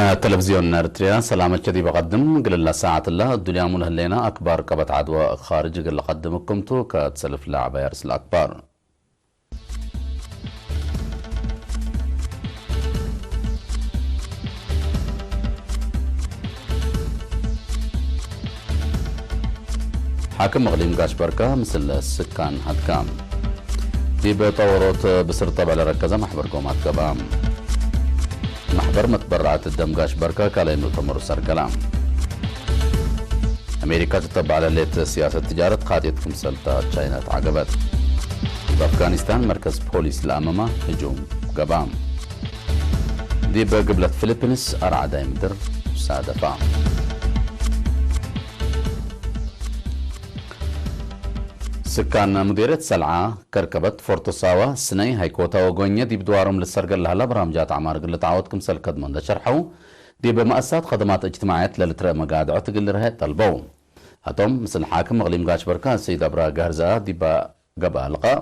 أنا تلفزيون أريتريا سلامة كذي بقدم قل ساعة الله الدنيا من هلينا أكبر قبت عدوى خارج قل قدمكم تو كتسلف لعبة يرس الأكبر. حاكم مغليم قاش بركة مثل السكان هدكام دي بطورات بسرطة على ركزة محبر قومات قبام محبر متبرعات الدم قاش بركة كالا انو تمر سر كلام امريكا تتبع على ليت سياسة تجارة قاديتكم سلطة تشاينا عقبت بأفغانستان مركز بوليس الأمامة هجوم قبام دي بقبلة فيلبينس أرعى دايم در سادة فام سكان مديرية سلعة كركبت فورتوساوا سني هيكوتا وغونيا دي بدوارهم للسرقل لهلا برامجات عمار قل تعاودكم سلكد من دا شرحو دي بمؤسسات خدمات اجتماعيات للترى مقاد عتقل رهي طلبو هاتم مثل حاكم مغليم قاش بركان السيد أبرا قهرزا دي قبالقا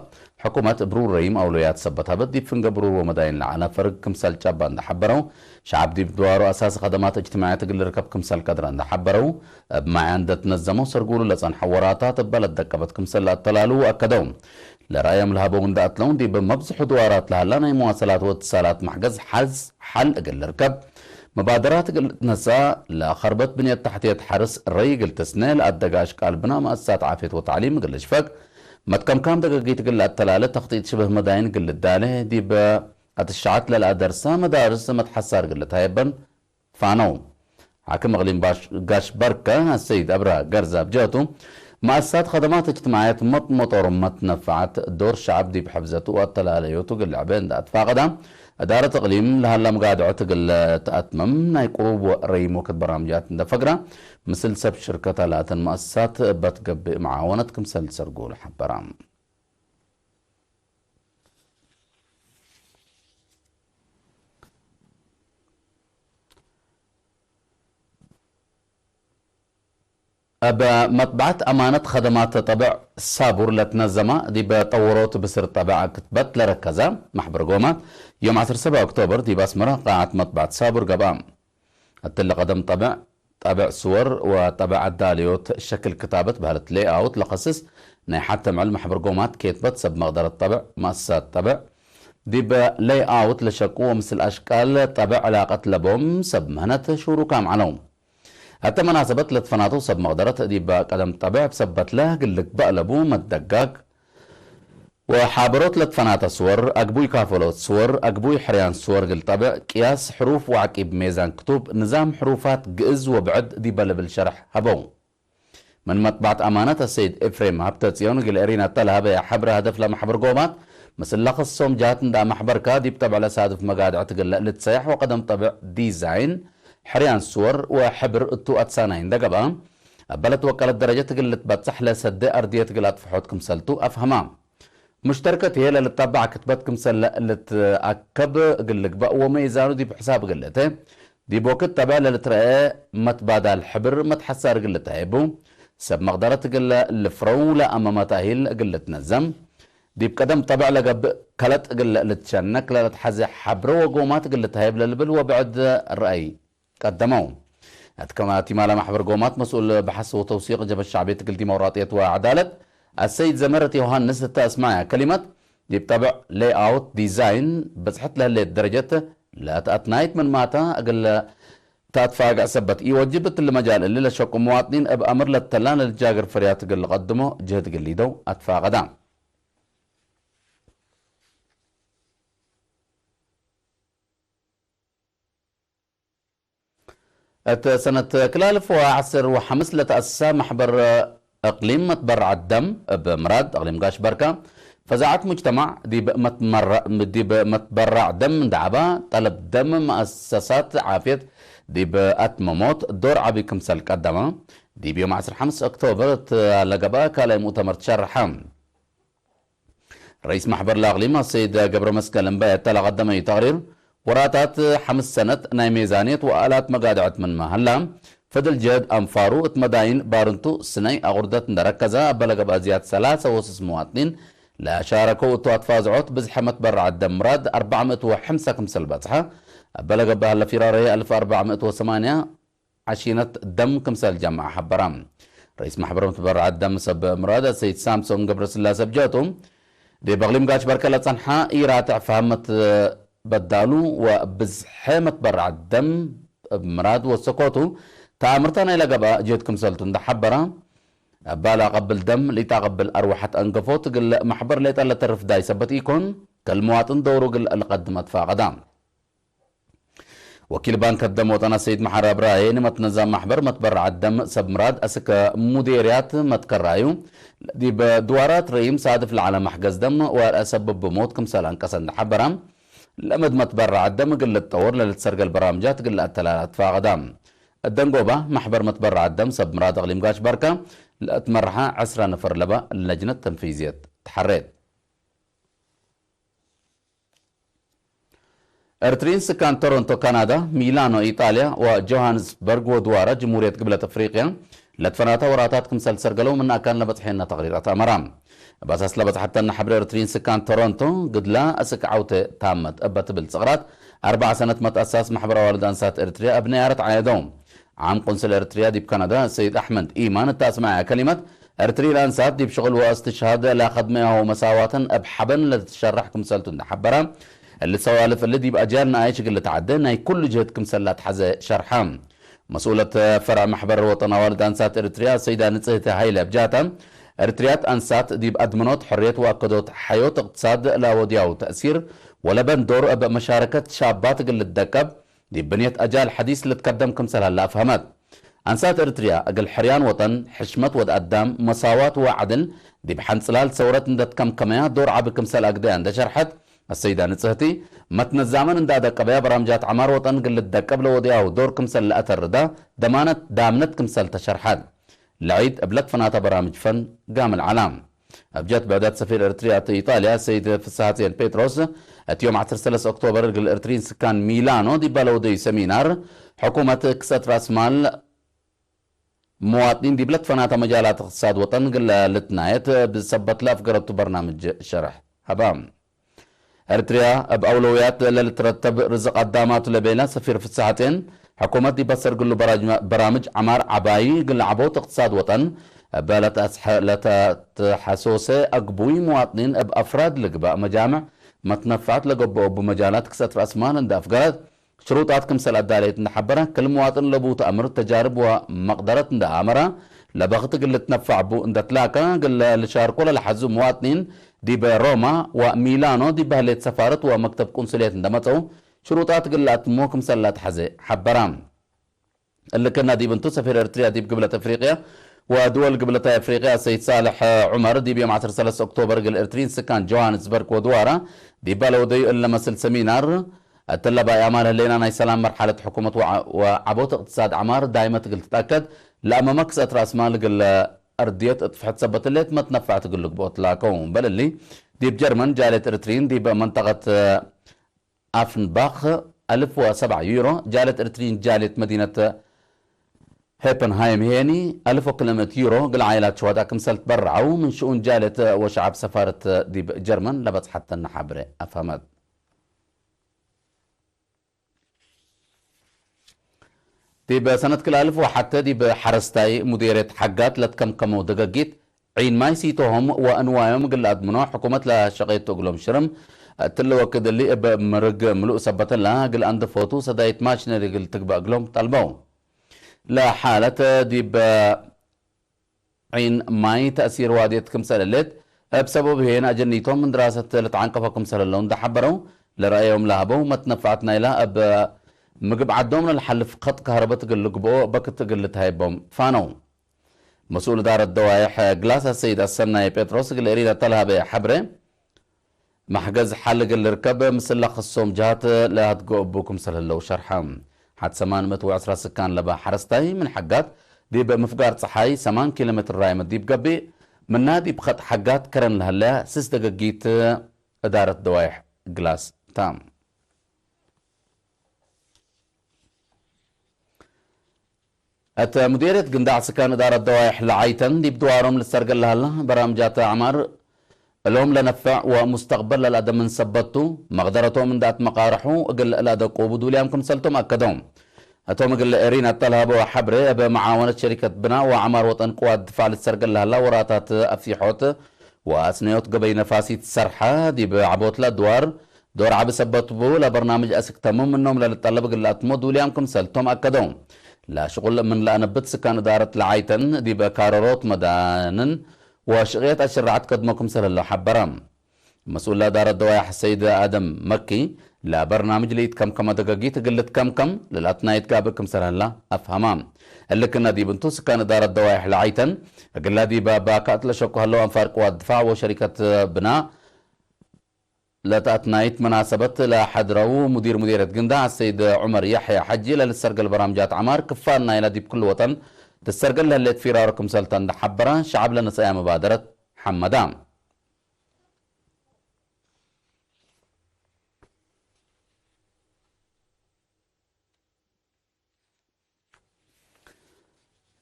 حكومة برور ريم أولويات سبتها بدي فنق برور ومداين لعنا فرق كمسال شابان دا حبرو شعب دي بدوارو أساس خدمات اجتماعيات قل ركب كمسال كدران دا حبرو بمعان دا تنزمو سرقولو لسان حوراتات بلد دكبت كمسال التلالو وأكدوم لرايم لهابون دا أتلون دي بمبزح دوارات لهلانا مواصلات واتصالات محجز حل قل ركب مبادرات قلت نساء لخربت بنية تحتية حرس الري قلت سنيل الدقاش قالبنا مؤسسات عافية وتعليم قلت شفق متكم كام دقيقة قل التلالة تخطيط شبه مداين قلت داله دي الشعات للأدرسة مدارس متحسر قلت هايبن فانو حاكم مغليم قاش بركة السيد أبرا قرزة بجاتو مؤسسات خدمات اجتماعيات مطور متنفعت دور شعب دي بحفزته والتلالة يوتو قل عبين دا اتفاقدا إدارة إقليم لهلا مقاعد عتقل تأتمم ناي قروب ريمو كت برامجات دا فقرة مثل سب شركة لات المؤسسات بتقب معاونتكم سل سرقول حبرام أبا مطبعة أمانة خدمات طبع سابور لتنظمة دي بطورات بسر طبع كتبت لركزة محبر قومات يوم 17 أكتوبر دي باسمرة قاعة مطبعة سابور قبام التل قدم طبع صور وطبع الداليوت شكل كتابة بهالت لي اوت لخصص ناي حتى مع المحبر قومات كتبت سب مقدرة طبع مؤسسات طبع دي بلاي اوت لشكوه مثل أشكال طبع علاقة لبوم سب مهنة شورو كام علوم حتى مناسبة لتفناتو سب مقدرة دي بقدم طبع بسبت له قلك بقلبو متدقاق وحابروت لتفناتا صور أقبوي كافلوت صور أقبوي حريان صور قل طبع قياس حروف وعقيب ميزان كتب نظام حروفات قز وبعد دي بلب الشرح هبو من مطبعة أمانة السيد إفريم هبتتيون قل إرينا تلها بيا حبر هدف لمحبر قومات مثل لخص صوم جاتن دا محبر كادي بتبع لسادف مقاد عتقل لتسيح وقدم طبع ديزاين حريان صور وحبر التو أتسانين دا قبا بلت وكالة درجة قلت بتصح لسد أردية قلت فحوتكم سلتو أفهمام مشتركة هي اللي تطبع كتبتكم سلا اللي تأكب قلك بقى وميزانو دي بحساب قلته دي بوكت تبع اللي ترى متبادل الحبر متحسر قلته هيبو سب مقدرة قل الفرو لا أما متاهيل قلت نزم دي بقدم تبع لقب كلت قل اللي تشنك لا تحزي حبر وقومات قلت هيب للبل وبعد الرأي قدموا كما تمالا محبر قومات مسؤول بحث وتوثيق جبهة الشعبية قلتي موراتية وعدالة السيد زمرة يوهانس اسمعها كلمة دي بتابع لاي اوت ديزاين بس حط لها اللي درجة لا تأتنايت من ماتا اقل تاتفاقع سبت اي وجبت المجال اللي لشوكو مواطنين اب امر للتلان الجاقر فريات قل قدمه جهد قل دو اتفاق دام سنة كلالف وعسر وحمس لتأسسا محبر اقليم متبرع الدم بمراد اقليم قاش بركة فزعت مجتمع دي متبرع دم دعبا طلب دم مؤسسات عافية دي بأتمموت دور عبي كمسال قدما دي بيوم 15 اكتوبر لقبا كالا مؤتمر تشرحام رئيس محبر الاقليم السيد قبر مسكال انباية تلا قدم تقرير وراتات 5 سنة ناي ميزانية وآلات مقادعت من مهلا فدل جد أنفارو اتمداين بارنتو سني أغردت نركزا بلغ بأزياد 3 وسس مواطنين لا شاركوا تو أتفازعوت بزحمة برع الدمراد 405 كمسل بطحة بلغ بها الفرارية 1408 عشينة دم كمسال جمع حبرام رئيس محبر متبرع الدم سب مراد السيد سامسون قبر سلاسة بجاتهم دي بغليم قاش بركة صنحاء إيراتع فهمت بدالو وبزحمة برع الدم مراد وسقوطو تامرتنا إلى قبا جيتكم سلطن ده حبرا بالا قبل دم لتقبل أروحة أنقفوت قل محبر ليت الله ترف داي سبت إيكون كالمواطن دورو قل القدمت فاقدام وكيل بنك الدم وطنا سيد محرر براين متنظم محبر متبرع الدم سب مراد أسك مديريات متكرايو دي بدوارات ريم صادف العالم محجز دم وأسبب بموت كمسال أنكسن حبرام لمد متبرع الدم قل التطور للتسرق البرامجات قل التلالات فاقدام الدنقوبة محبر متبرع الدم سب مراد غليم قاش بركة لأتمرحة 10 نفر لبا اللجنة التنفيذية تحريت ارترين سكان تورونتو كندا ميلانو ايطاليا وجوهانسبرغ ودوارا جمهورية قبلة افريقيا لتفناتا وراتات كمسال سرقلو من كان لبطحينا تغريرات امرام باساس لبط حتى حبر ارترين سكان تورونتو قد لا اسك عوتة تامت ابت بالصغرات 4 سنة متأساس محبر والد انسات ارتريا ابنيارت عيدوم عام قنصل ارتريا دي بكندا السيد احمد ايمان التاسمع كلمة ارتريا الانسات دي بشغل واستشهاد لا خدمه ومساواة ابحبا لتشرح كمسالتو حبرا اللي سوالف اللي دي بأجالنا ايش اللي تعدينا كل جهتكم سلات حزة شرحام مسؤولة فرع محبر الوطن والد انسات ارتريا السيدة نتسهت هايلة بجاتا ارتريات انسات دي بأدمنوت حرية واقدوت حيوت اقتصاد لا ودياو تأثير ولا بندور بمشاركة شابات اللي تدكب دي بنية اجال حديث اللي تقدم كمسال هلا افهمت انسات ارتريا اقل حريان وطن حشمت ود قدام مساواة وعدل دي بحنصلال ثورة ندت كم كمية دور عب كمسال اقدان ده شرحت السيدة نتسهتي متن الزمن اندى دقبيا برامجات عمار وطن قل الدقب لودياو دور كمسل لأتر دا دمانت دامنت كمسل تشرحات العيد ابلت فناتا برامج فن قام العلام ابجت بعدات سفير ارتريا ايطاليا السيد فساتين بيتروس يوم 10 اكتوبر قل ارترين سكان ميلانو دي بلودي سمينار حكومة كسات راس مال مواطنين دي بلت فناتا مجالات اقتصاد وطن قل لتنايت بسبت لاف قربت برنامج شرح هبام ارتريا بأولويات للترتب رزق قدامات لبينا سفير في الساعتين حكومة دي بصر قلو برامج عمار عباي قل عبوت اقتصاد وطن لتحسوسي أقبوي مواطنين بأفراد لقباء مجامع متنفعات لقباء بمجالات كسات رأس مال اند أفقارات شروطات كمسال الدالية نحبرها كل مواطن لبو تأمر تجارب ومقدرة اند أمرها لبغت قل تنفع بو اند تلاكا قل لشاركو لحزو مواطنين دي بروما وميلانو دي بهلت سفارة ومكتب قنصلية اندمتو شروطات قلات موكم سلات حزي حبرام اللي كنا دي بنتو سفير ارتريا دي بقبلة افريقيا ودول قبلة افريقيا السيد صالح عمر دي بيوم 10 اكتوبر قل ارترين سكان جوهانسبرغ ودوارا دي بالو دي الا مسل سمينار التلبا اعمال اللينا ناي سلام مرحلة حكومة وعبوت اقتصاد عمار دائما تقل تتأكد لأما مكسة راس مال قل أرديت اتفحت سبت الليت ما تنفعت تقول لك بوطلاكم بل اللي دي بجرمن جالت ارترين دي بمنطقة افنباخ 1007 يورو جالت ارترين جالت مدينة هيبنهايم هيني 1000 كيلومتر يورو قل عائلات شهداء كمسلت برعوا من شؤون جالت وشعب سفارة دي بجرمن لبت حتى النحابرة افهمت دي بسنة كل 1000 وحتى دي بحرستاي مديرية حقات لتكمكمو دقاقيت عين ما يسيتوهم وانواعهم قل ادمنوا حكومة لا شقيت تقولهم شرم تلو وكد اللي بمرق ملوء سبت لها قل عند فوتو سدايت ماشنري قل تقبأ قلهم طلبو لا حالة دي عين ماي تأثير وادية كمسال الليت بسبب هنا جنيتهم من دراسة لتعنقفة كمسال اللون ده حبروا لرأيهم لهبو ما تنفعتنا لها مقب عدوم للحل في خط كهرباء تقل لقبو بكت تقل تهيبهم فانو مسؤول دار الدوائح جلاس السيد السنة بيتروس قل اريد طلها بحبره محجز حل قل ركب مثل خصوم جهات لا تقو بكم سلهلو شرحام حد 810 سكان لبا حرستاي من حقات دي بمفقار صحاي 8 كيلومتر رايمة دي بقبي من نادي بخط حقات كرن لهلا 6 دقيقة إدارة دوائح جلاس تام مديرية قنداع سكان إدارة دوائح لعيتن دي بدوارهم للسرقل لهلا برامجات عمار لهم لنفع ومستقبل للأدم من سبتو مقدرتهم من دات مقارحو أقل الأدى قوبدو ليامكم سلتم أكدهم أتوم أقل إرين الطلب وحبري بمعاونة شركة بناء وعمار وطن قوات دفاع للسرقل لها وراتات أفيحوت وأسنيوت قبي نفاسيت سرحة دي بعبوت لدوار دور عب سبتبو لبرنامج أسك تمام منهم للطلب قل أتمود وليامكم سلتم أكدهم لا شغل من لأنبت سكان إدارة العيتن دي بكارروت مدانن وشغيت أشرعت قدمكم سل الله حبرام مسؤول إدارة الدوايح السيد آدم مكي لا برنامج ليت كم دقاقيت قلت كم للأتنا يتقابلكم سل الله أفهمام اللي كنا دي بنتو سكان إدارة الدوايح العيتن قل دي باكات لشوكو هلو أنفارق والدفاع وشركة بناء لا تأتنايت مناسبة لا حضروا مديرة قندا السيد عمر يحيى حجي للسرقل برامجات عمار كفارنا إلى دي بكل وطن تسرقل اللي تفيراركم سلطان حبرا شعب لنا سيا مبادرة حمدان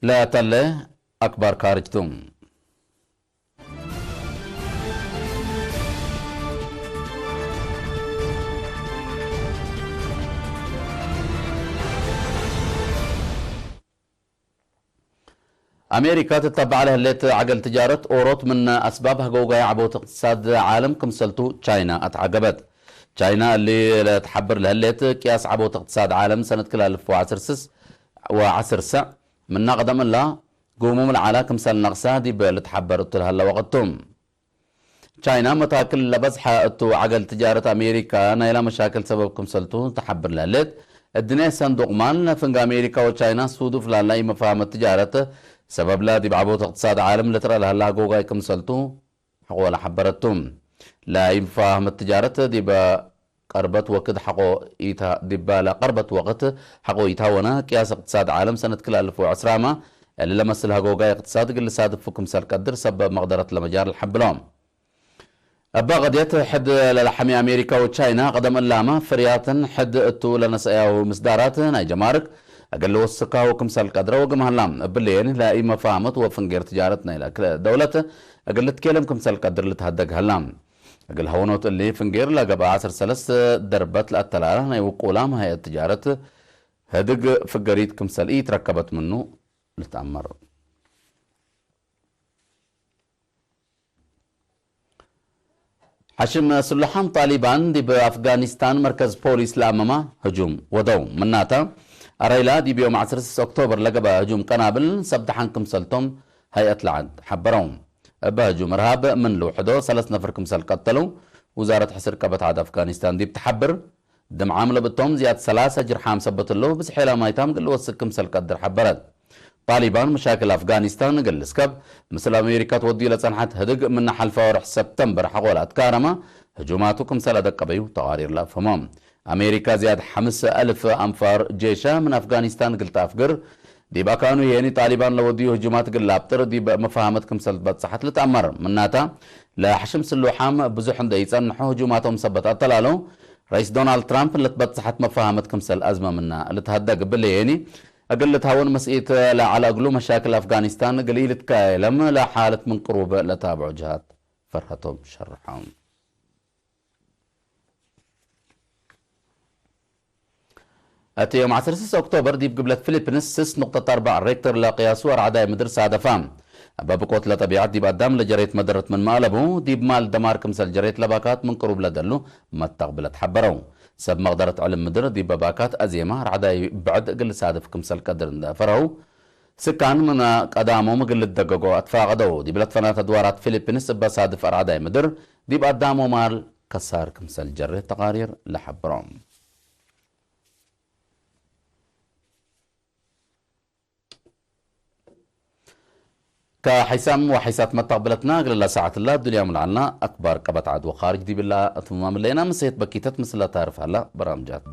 لا تله أكبر كارجتم أمريكا تتبع لها اللي عقل تجارة أوروت من أسبابها جوجا عبوت اقتصاد عالم كمسلتو تشاينا أتعقبت تشاينا اللي تحبر لها اللي قياس عبوت اقتصاد عالم سنة كل 1010 سع من نقدم الله قوموا العلا كمسل نقصا دي تحبرت لها اللي وقتهم تشاينا متاكل لبزحة اتو عقل تجارة أمريكا نايلا مشاكل سبب كمسلتو تحبر لها اللي الدنيا صندوق مان فنق أمريكا وتشاينا سودو فلا لا مفاهمة تجارة سبب لا دي بعبوت اقتصاد عالم لترى لها لا جوجا كمسلتو حقولا حبرتهم لا يفهم التجارة دي بقربت وقت حقو إيتا دي بلا قربت وقت حقو يتهونا قياس اقتصاد عالم سنة كل 1010 اللي لمس لها جوجا اقتصاد قل صادف كمسل قدر سبب مقدرة لمجار الحبلهم أبا قديت حد للحمي أمريكا وتشاينا قدم اللامة فريات حد اتو لنسأيا ومصدارات ناي جمارك أقل وسكا وكمسل قدره وقمها اللام بالليل لا إما فاهمت وفنقير تجارتنا إلى دولة أقل تكلم كمسل قدر لتهدق هلام أقل هونوت اللي فنقير لا قبا 10 دربت لأتلالة ناي وقولام هاي التجارة هدق فقريت كمسل إيه تركبت منه لتأمر حشم سلحان طالبان دي بأفغانستان مركز بوليس لأمامه هجوم ودو مناتا أريلا دي بيوم 10 أكتوبر لقبا هجوم قنابل سبتحان كمسلتم هيئة العد حبرهم بهجوم إرهاب من لوحدو 3 نفر كمسل قتلوا وزارة حسر كبت عاد أفغانستان دي بتحبر دم عاملة بالتوم زياد 3 جرحام سبت له بس حيلا ما يتام قل وسك كمسل قدر حبرت طالبان مشاكل أفغانستان قل سكب مثل أمريكا تودي لصنحة هدق من حل فورح سبتمبر حقولات كارما هجوماتكم سلدك بيو توارير لا فمام أمريكا زياد 5000 أنفار جيشة من أفغانستان قلت أفقر دي كانوا يعني طالبان لو وديو هجومات قل لابتر دي مفاهمتكم سلبت صحت لتأمر مناتا لا حشم سلوحام بزوحن دايتان نحو هجوماتهم سبت أطلالو رئيس دونالد ترامب اللي تبتصحت مفاهمتكم سل أزمة منا اللي تهدق باللي يعني أقل تهون مسئيت لا على أقلو مشاكل أفغانستان قليلة كايلم لا حالة من قروب لتابع جهات فرحتهم شرحهم أتي يوم 10 أكتوبر دي بقبلة فيلبينس 6.4 ريكتر لقياسو أرعداء مدرسة دفام أباب قوت لطبيعات دي بعدام لجريت مدرت من مالبو دي بمال دمار كمسل جريت لباكات من قروب لدلو ما تقبلت حبرو سب مقدرة علم مدر دي بباكات أزيمة رعداء بعد قل سادف كمسل قدر فرو سكان من قدامو مقل الدقاقو أتفاقدو دي بلت فنات دوارات فيلبينس بصادف أرعداء مدر دي بعدامو مال كسار كمسل جريت تقارير لحبرهم كحسام وحيسات ما تقبلتنا قل الله ساعة الله الدنيا ملعنا أكبر كبت عدو خارج دي بالله أتمام اللينا مسيت بكيتت مثل لا تعرف هلا برامجات